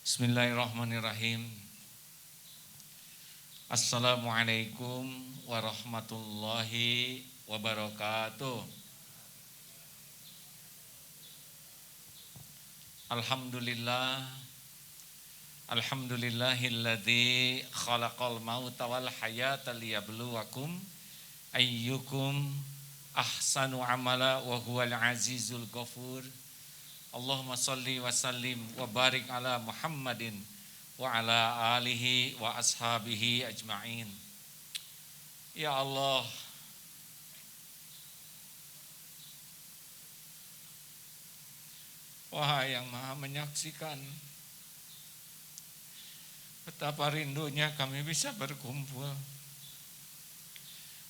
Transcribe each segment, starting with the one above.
Bismillahirrahmanirrahim. Assalamualaikum warahmatullahi wabarakatuh. Alhamdulillahilladzi khalaqal mauta wal hayata liyabluwakum ayyukum ahsanu amala wa huwal azizul ghafur. Allahumma salli wa sallim wa barik ala Muhammadin wa ala alihi wa ashabihi ajma'in. Ya Allah, wahai yang maha menyaksikan, betapa rindunya kami bisa berkumpul.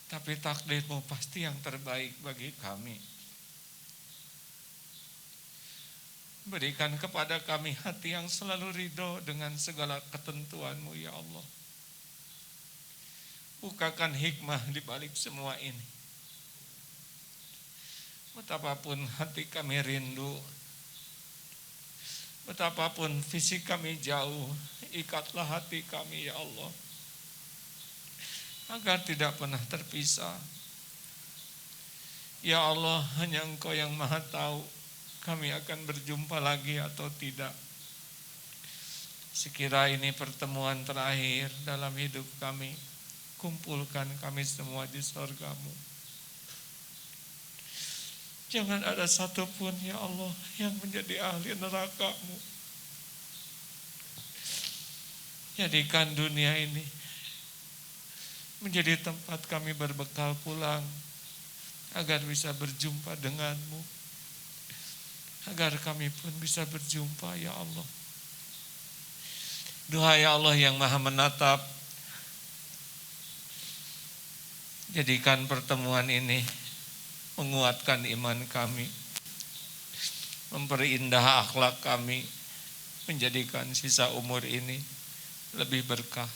Tapi takdirmu pasti yang terbaik bagi kami. Berikan kepada kami hati yang selalu ridho dengan segala ketentuan-Mu, ya Allah. Bukakan hikmah di balik semua ini. Betapapun hati kami rindu, betapapun fisik kami jauh, ikatlah hati kami, ya Allah, agar tidak pernah terpisah. Ya Allah, hanya Engkau yang maha tahu kami akan berjumpa lagi atau tidak. Sekira ini pertemuan terakhir dalam hidup kami, kumpulkan kami semua di surga-Mu. Jangan ada satupun, ya Allah, yang menjadi ahli neraka-Mu. Jadikan dunia ini menjadi tempat kami berbekal pulang, agar bisa berjumpa dengan-Mu, agar kami pun bisa berjumpa, ya Allah. Duhai Allah yang maha menatap, jadikan pertemuan ini menguatkan iman kami, memperindah akhlak kami, menjadikan sisa umur ini lebih berkah.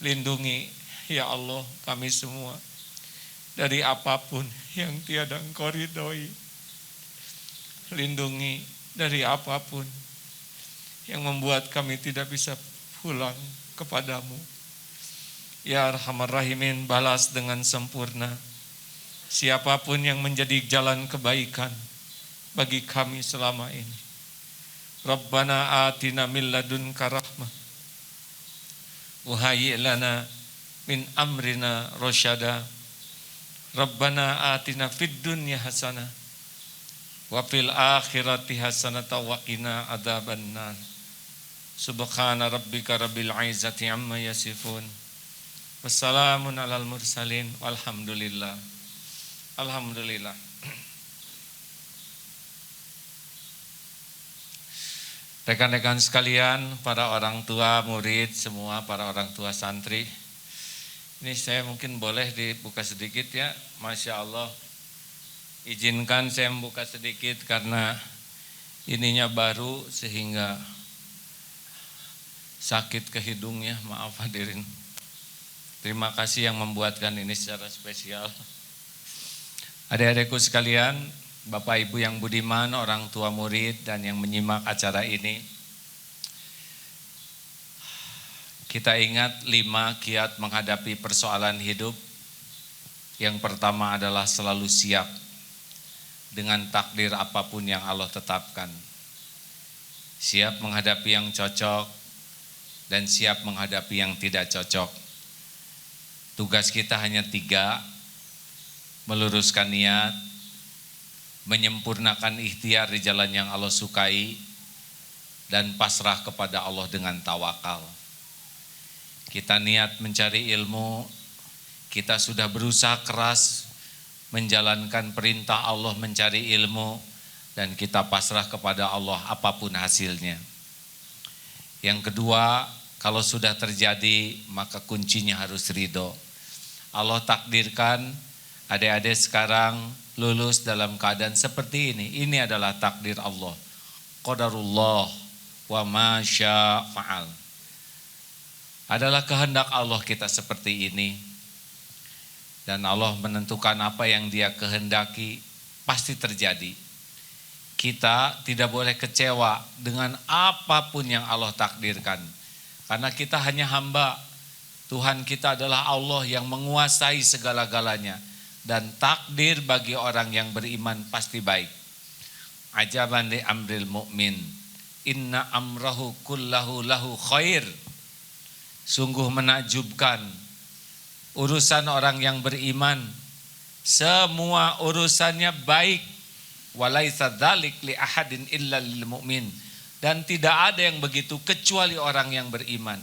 Lindungi, ya Allah, kami semua dari apapun yang tiada Engkau ridhoi. Lindungi dari apapun yang membuat kami tidak bisa pulang kepadamu. Ya Arhamar Rahimin, balas dengan sempurna siapapun yang menjadi jalan kebaikan bagi kami selama ini. Rabbana atina min ladunka rahmah wa hayyi' lana min amrina rasyada. Rabbana atina fid dunya hasanah wa fil akhirati hasanatan wa qina adzabannar. Subhana rabbika rabbil izzati amma yasifun. Wassalamun alal mursalin walhamdulillah. Alhamdulillah. Rekan-rekan sekalian, para orang tua murid semua, para orang tua santri, ini saya mungkin boleh dibuka sedikit ya. Masya Allah, izinkan saya membuka sedikit karena ininya baru sehingga sakit ke hidungnya, maaf hadirin. Terima kasih yang membuatkan ini secara spesial. Adik-adikku sekalian, Bapak Ibu yang budiman, orang tua murid dan yang menyimak acara ini, kita ingat 5 kiat menghadapi persoalan hidup. Yang pertama adalah selalu siap dengan takdir apapun yang Allah tetapkan. Siap menghadapi yang cocok dan siap menghadapi yang tidak cocok. Tugas kita hanya 3, meluruskan niat, menyempurnakan ikhtiar di jalan yang Allah sukai, dan pasrah kepada Allah dengan tawakal. Kita niat mencari ilmu, kita sudah berusaha keras menjalankan perintah Allah mencari ilmu, dan kita pasrah kepada Allah apapun hasilnya. Yang kedua, kalau sudah terjadi maka kuncinya harus ridho. Allah takdirkan adik-adik sekarang lulus dalam keadaan seperti ini. Ini adalah takdir Allah. Qadarullah wa ma syaa fa'al. Adalah kehendak Allah kita seperti ini. Dan Allah menentukan apa yang Dia kehendaki pasti terjadi. kita tidak boleh kecewa dengan apapun yang Allah takdirkan. Karena kita hanya hamba. Tuhan kita adalah Allah yang menguasai segala-galanya. Dan takdir bagi orang yang beriman pasti baik. Ajaban li amril mu'min. Inna amrahu kullahu lahu khair. Sungguh menakjubkan urusan orang yang beriman. Semua urusannya baik. Walaisa dzalik li ahadin illa lil mu'min. Dan tidak ada yang begitu kecuali orang yang beriman.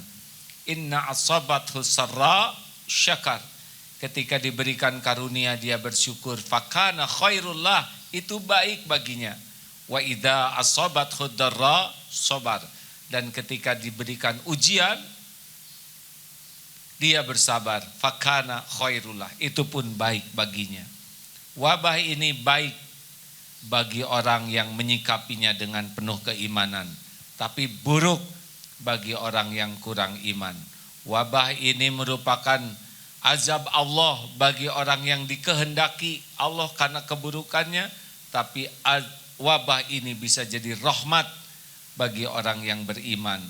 Inna asabathu sarra syakar. Ketika diberikan karunia dia bersyukur. Fakana khairullah, itu baik baginya. Wa idza asabathu darra sabar. Dan ketika diberikan ujian dia bersabar. Fakana khairullah, itu pun baik baginya. Wabah ini baik bagi orang yang menyikapinya dengan penuh keimanan, tapi buruk bagi orang yang kurang iman. Wabah ini merupakan azab Allah bagi orang yang dikehendaki Allah karena keburukannya, tapi wabah ini bisa jadi rahmat bagi orang yang beriman.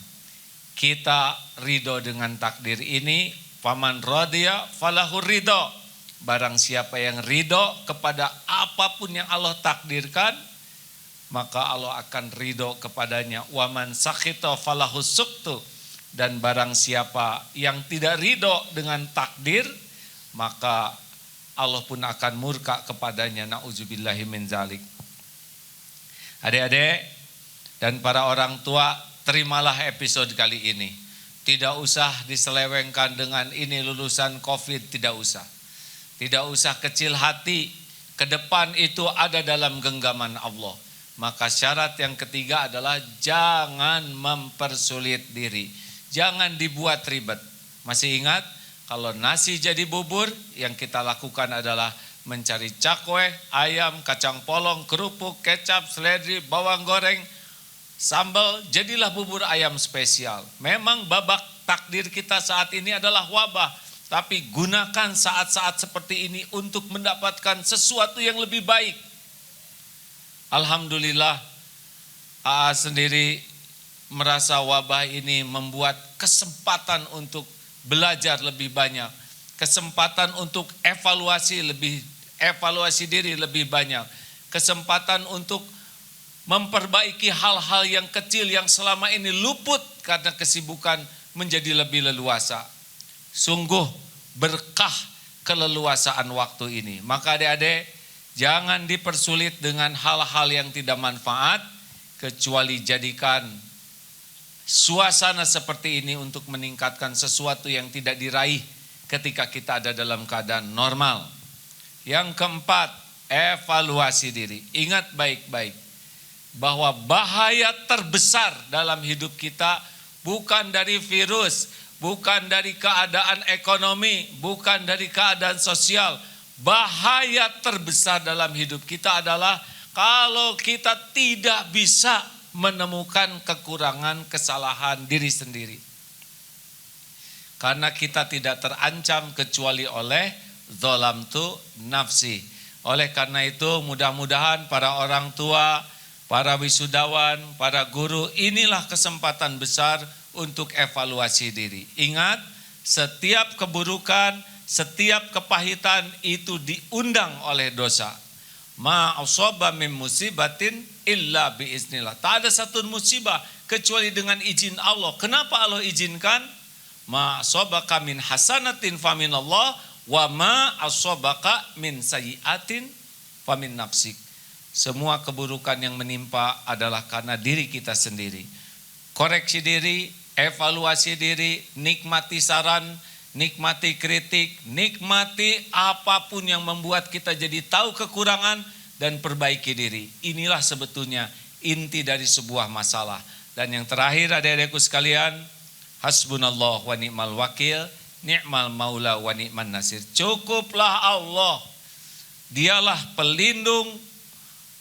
Kita ridho dengan takdir ini. Faman radiya falahur ridho. Barang siapa yang ridho kepada apapun yang Allah takdirkan, maka Allah akan ridho kepadanya. Waman sakhita falahus suktu. Dan barang siapa yang tidak ridho dengan takdir, maka Allah pun akan murka kepadanya. Na'udzubillahi min zalik. Adik-adik dan para orang tua, terimalah episode kali ini. Tidak usah diselewengkan dengan ini lulusan COVID, tidak usah. Tidak usah kecil hati, ke depan itu ada dalam genggaman Allah. Maka syarat yang ketiga adalah jangan mempersulit diri. Jangan dibuat ribet. Masih ingat kalau nasi jadi bubur, yang kita lakukan adalah mencari cakwe, ayam, kacang polong, kerupuk, kecap, seledri, bawang goreng, sambal, jadilah bubur ayam spesial. Memang babak takdir kita saat ini adalah wabah. Tapi gunakan saat-saat seperti ini untuk mendapatkan sesuatu yang lebih baik. Alhamdulillah, AA sendiri merasa wabah ini membuat kesempatan untuk belajar lebih banyak. Kesempatan untuk evaluasi diri lebih banyak. Kesempatan untuk memperbaiki hal-hal yang kecil yang selama ini luput karena kesibukan menjadi lebih leluasa. Sungguh berkah keleluasaan waktu ini. Maka adik-adik, jangan dipersulit dengan hal-hal yang tidak manfaat, kecuali jadikan suasana seperti ini untuk meningkatkan sesuatu yang tidak diraih ketika kita ada dalam keadaan normal. Yang keempat, evaluasi diri. Ingat baik-baik bahwa bahaya terbesar dalam hidup kita bukan dari virus, bukan dari keadaan ekonomi, bukan dari keadaan sosial. Bahaya terbesar dalam hidup kita adalah kalau kita tidak bisa menemukan kekurangan, kesalahan diri sendiri. Karena kita tidak terancam kecuali oleh zalamtu nafsi. Oleh karena itu mudah-mudahan para orang tua, para wisudawan, para guru, inilah kesempatan besar untuk evaluasi diri. Ingat, setiap keburukan, setiap kepahitan itu diundang oleh dosa. Ma asaba min musibatin illa biiznillah. Tak ada satu musibah kecuali dengan izin Allah. Kenapa Allah izinkan? Ma asabaka min hasanatin faminallah wa ma asabaka min sayyiatin famin nafsik. Semua keburukan yang menimpa adalah karena diri kita sendiri. Koreksi diri, evaluasi diri, nikmati saran, nikmati kritik, nikmati apapun yang membuat kita jadi tahu kekurangan dan perbaiki diri. Inilah sebetulnya inti dari sebuah masalah. Dan yang terakhir adik-adikku sekalian, hasbunallah wa ni'mal wakil, ni'mal maula wa ni'man nasir. Cukuplah Allah. Dialah pelindung,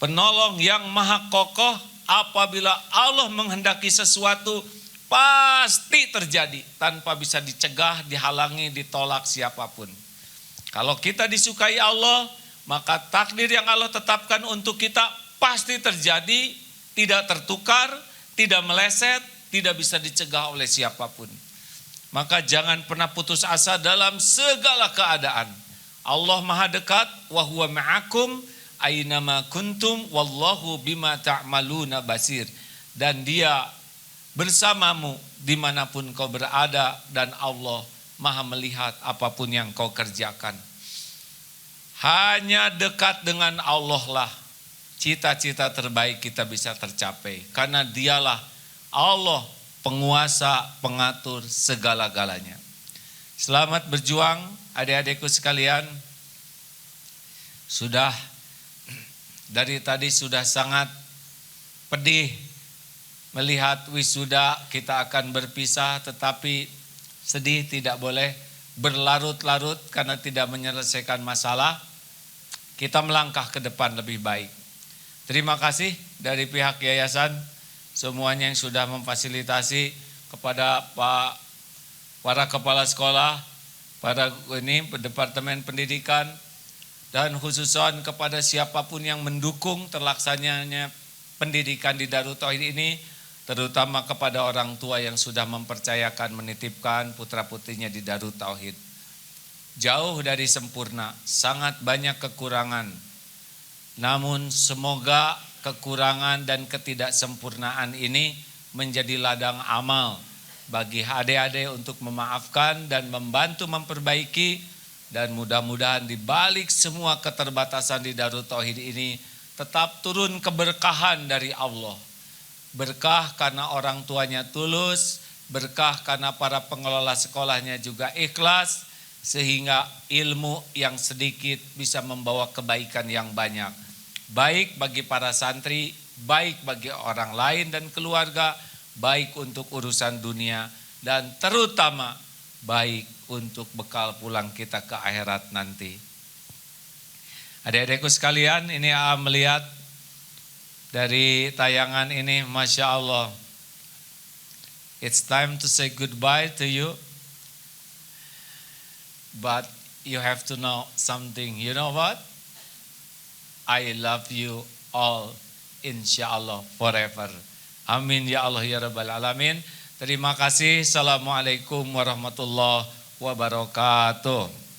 penolong yang maha kokoh. Apabila Allah menghendaki sesuatu, pasti terjadi tanpa bisa dicegah, dihalangi, ditolak siapapun. Kalau kita disukai Allah, maka takdir yang Allah tetapkan untuk kita pasti terjadi, tidak tertukar, tidak meleset, tidak bisa dicegah oleh siapapun. Maka jangan pernah putus asa dalam segala keadaan. Allah Maha dekat, wa huwa ma'akum aynama kuntum wallahu bima ta'maluna basir. Dan Dia bersamamu dimanapun kau berada, dan Allah Maha melihat apapun yang kau kerjakan. Hanya dekat dengan Allah lah cita-cita terbaik kita bisa tercapai. Karena Dialah Allah, penguasa, pengatur segala-galanya. Selamat berjuang adik-adikku sekalian. Sudah dari tadi sudah sangat pedih melihat wisuda kita akan berpisah, tetapi sedih tidak boleh berlarut-larut karena tidak menyelesaikan masalah. Kita melangkah ke depan lebih baik. Terima kasih dari pihak yayasan semuanya yang sudah memfasilitasi, kepada para kepala sekolah, para departemen pendidikan, dan khususnya kepada siapapun yang mendukung terlaksananya pendidikan di Darut Tauhid ini, terutama kepada orang tua yang sudah mempercayakan menitipkan putra-putrinya di Darut Tauhid. Jauh dari sempurna, sangat banyak kekurangan. Namun semoga kekurangan dan ketidaksempurnaan ini menjadi ladang amal bagi adik-adik untuk memaafkan dan membantu memperbaiki, dan mudah-mudahan di balik semua keterbatasan di Darut Tauhid ini tetap turun keberkahan dari Allah. Berkah karena orang tuanya tulus, berkah karena para pengelola sekolahnya juga ikhlas, sehingga ilmu yang sedikit bisa membawa kebaikan yang banyak. Baik bagi para santri, baik bagi orang lain dan keluarga, baik untuk urusan dunia, dan terutama baik untuk bekal pulang kita ke akhirat nanti. Adik-adikku sekalian, ini melihat dari tayangan ini, Masya Allah. It's time to say goodbye to you. But you have to know something. You know what? I love you all, insya-Allah forever. Amin ya Allah ya Rabbal Alamin. Terima kasih. Assalamualaikum warahmatullahi wabarakatuh.